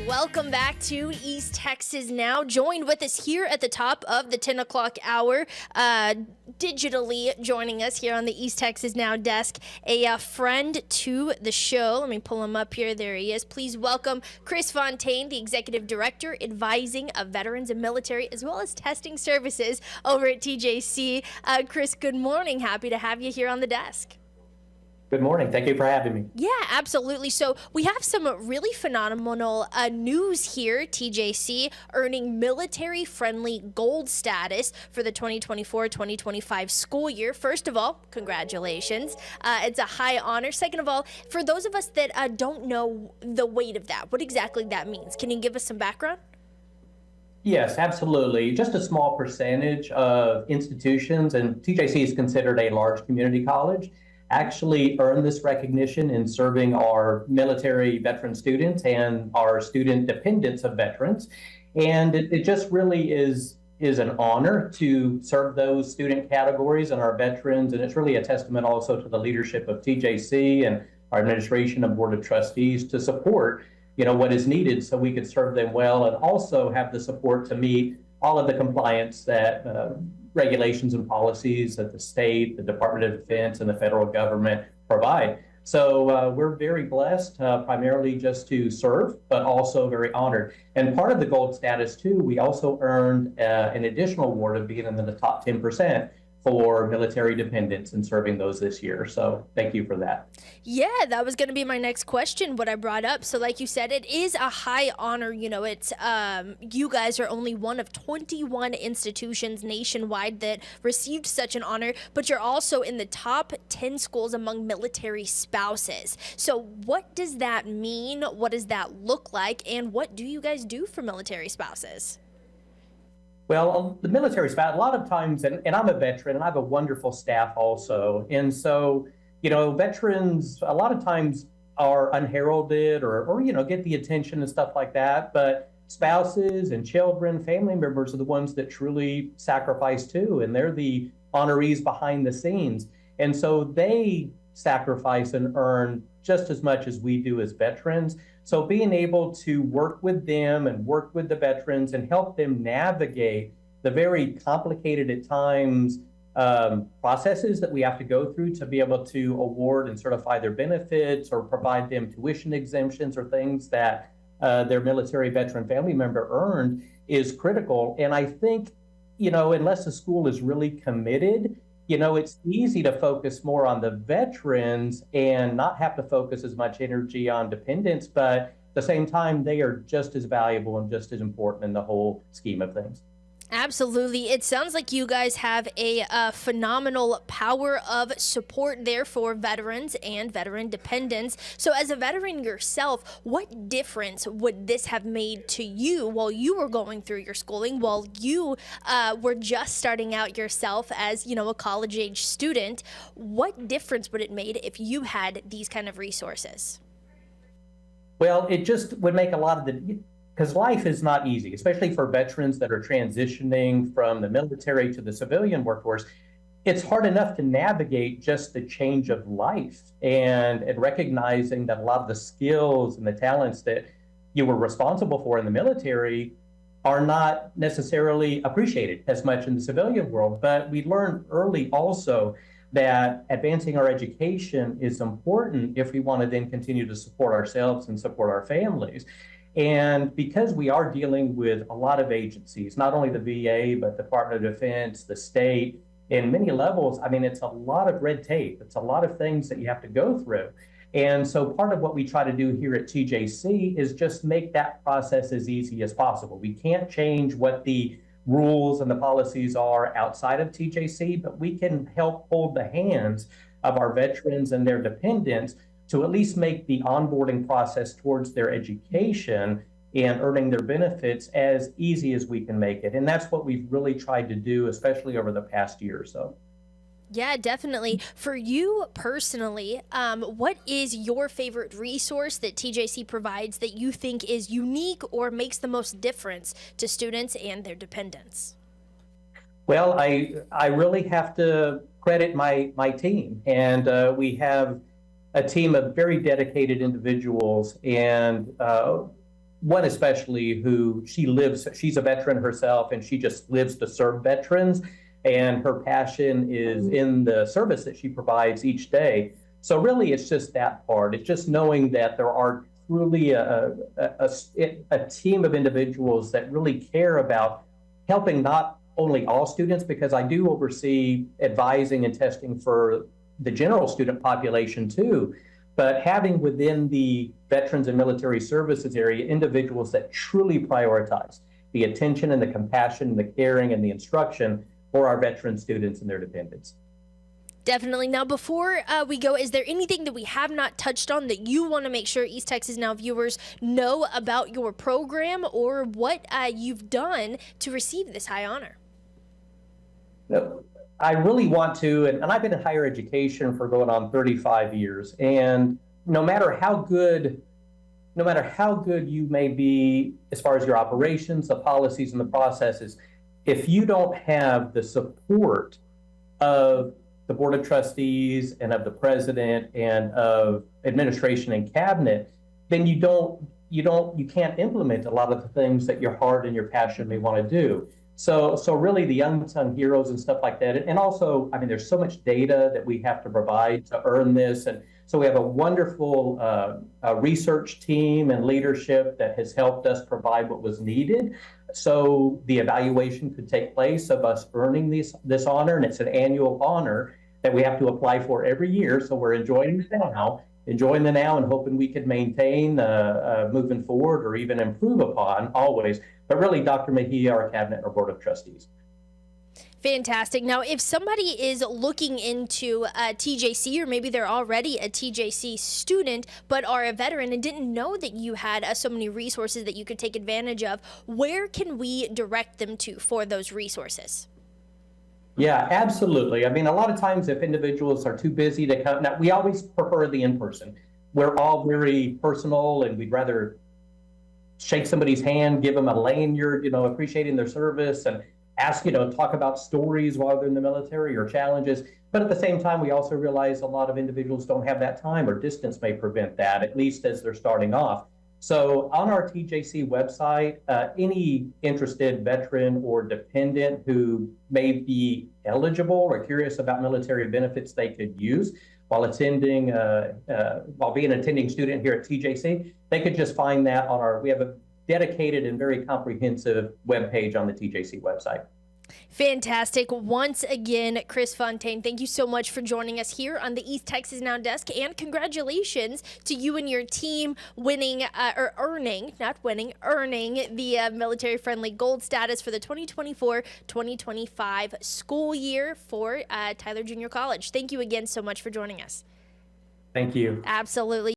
Welcome back to East Texas Now. Joined with us here at the top of the 10 o'clock hour, digitally joining us here on the East Texas Now desk, a friend to the show. Let me pull him up here. There he is. Please welcome Chris Fontaine, the Executive Director, Advising of Veterans and Military, as well as Testing Services over at TJC. Chris, good morning. Happy to have you here on the desk. Good morning. Thank you for having me. Yeah, absolutely. So we have some really phenomenal news here. TJC earning military-friendly gold status for the 2024-2025 school year. First of all, congratulations. It's a high honor. Second of all, for those of us that don't know the weight of that, what exactly that means, can you give us some background? Yes, absolutely. Just a small percentage of institutions, and TJC is considered a large community college, actually earn this recognition in serving our military veteran students and our student dependents of veterans. And it just really is an honor to serve those student categories and our veterans. And it's really a testament also to the leadership of TJC and our administration and board of trustees to support, what is needed so we could serve them well and also have the support to meet all of the compliance that regulations and policies that the state, the Department of Defense, and the federal government provide. So we're very blessed, primarily just to serve, but also very honored. And part of the gold status too, we also earned an additional award of being in the top 10% for military dependents and serving those this year. So thank you for that. Yeah, that was going to be my next question, what I brought up. So like you said, it is a high honor. It's you guys are only one of 21 institutions nationwide that received such an honor, but you're also in the top 10 schools among military spouses. So what does that mean? What does that look like? And what do you guys do for military spouses? Well, the military spouse, a lot of times, and I'm a veteran and I have a wonderful staff also. And so, veterans a lot of times are unheralded or get the attention and stuff like that. But spouses and children, family members are the ones that truly sacrifice too. And they're the honorees behind the scenes. And so they sacrifice and earn just as much as we do as veterans. So being able to work with them and work with the veterans and help them navigate the very complicated at times processes that we have to go through to be able to award and certify their benefits or provide them tuition exemptions or things that their military veteran family member earned is critical. And I think, unless the school is really committed, it's easy to focus more on the veterans and not have to focus as much energy on dependents, but at the same time, they are just as valuable and just as important in the whole scheme of things. Absolutely. It sounds like you guys have a phenomenal power of support there for veterans and veteran dependents. So as a veteran yourself, what difference would this have made to you while you were going through your schooling, while you were just starting out yourself as, a college-age student? What difference would it made if you had these kind of resources? Well, it just would make a lot of because life is not easy, especially for veterans that are transitioning from the military to the civilian workforce. It's hard enough to navigate just the change of life and recognizing that a lot of the skills and the talents that you were responsible for in the military are not necessarily appreciated as much in the civilian world. But we learned early also that advancing our education is important if we want to then continue to support ourselves and support our families. And because we are dealing with a lot of agencies, not only the VA, but the Department of Defense, the state, in many levels, it's a lot of red tape. It's a lot of things that you have to go through. And so part of what we try to do here at TJC is just make that process as easy as possible. We can't change what the rules and the policies are outside of TJC, but we can help hold the hands of our veterans and their dependents to at least make the onboarding process towards their education and earning their benefits as easy as we can make it. And that's what we've really tried to do, especially over the past year or so. Yeah, definitely. For you personally, what is your favorite resource that TJC provides that you think is unique or makes the most difference to students and their dependents? Well, I really have to credit my team, and we have a team of very dedicated individuals, and one especially who she's a veteran herself, and she just lives to serve veterans. And her passion is in the service that she provides each day. So really, it's just that part. It's just knowing that there are truly a team of individuals that really care about helping not only all students, because I do oversee advising and testing for the general student population too, but having within the veterans and military services area individuals that truly prioritize the attention and the compassion and the caring and the instruction for our veteran students and their dependents. Definitely. Now, before we go, is there anything that we have not touched on that you want to make sure East Texas Now viewers know about your program or what you've done to receive this high honor? I really want to, and I've been in higher education for going on 35 years, and no matter how good you may be as far as your operations, the policies, and the processes, if you don't have the support of the Board of Trustees and of the President and of administration and cabinet, then you can't implement a lot of the things that your heart and your passion may want to do. So really the unsung heroes and stuff like that. And also, I mean, there's so much data that we have to provide to earn this. And so we have a wonderful research team and leadership that has helped us provide what was needed. So the evaluation could take place of us earning this honor, and it's an annual honor that we have to apply for every year. So we're enjoying the now and hoping we could maintain moving forward or even improve upon always. But really, Dr. Mejia, our cabinet, and our Board of Trustees. Fantastic. Now, if somebody is looking into TJC, or maybe they're already a TJC student but are a veteran and didn't know that you had so many resources that you could take advantage of, where can we direct them to for those resources? Yeah, absolutely. I mean, a lot of times if individuals are too busy to come, now we always prefer the in-person. We're all very personal, and we'd rather shake somebody's hand, give them a lanyard, appreciating their service, and ask, talk about stories while they're in the military or challenges. But at the same time, we also realize a lot of individuals don't have that time, or distance may prevent that, at least as they're starting off. So on our TJC website, any interested veteran or dependent who may be eligible or curious about military benefits they could use while being an attending student here at TJC, they could just find that we have a dedicated and very comprehensive webpage on the TJC website. Fantastic. Once again, Chris Fontaine, thank you so much for joining us here on the East Texas Now desk, and congratulations to you and your team earning the military-friendly gold status for the 2024-2025 school year for Tyler Junior College. Thank you again so much for joining us. Thank you. Absolutely.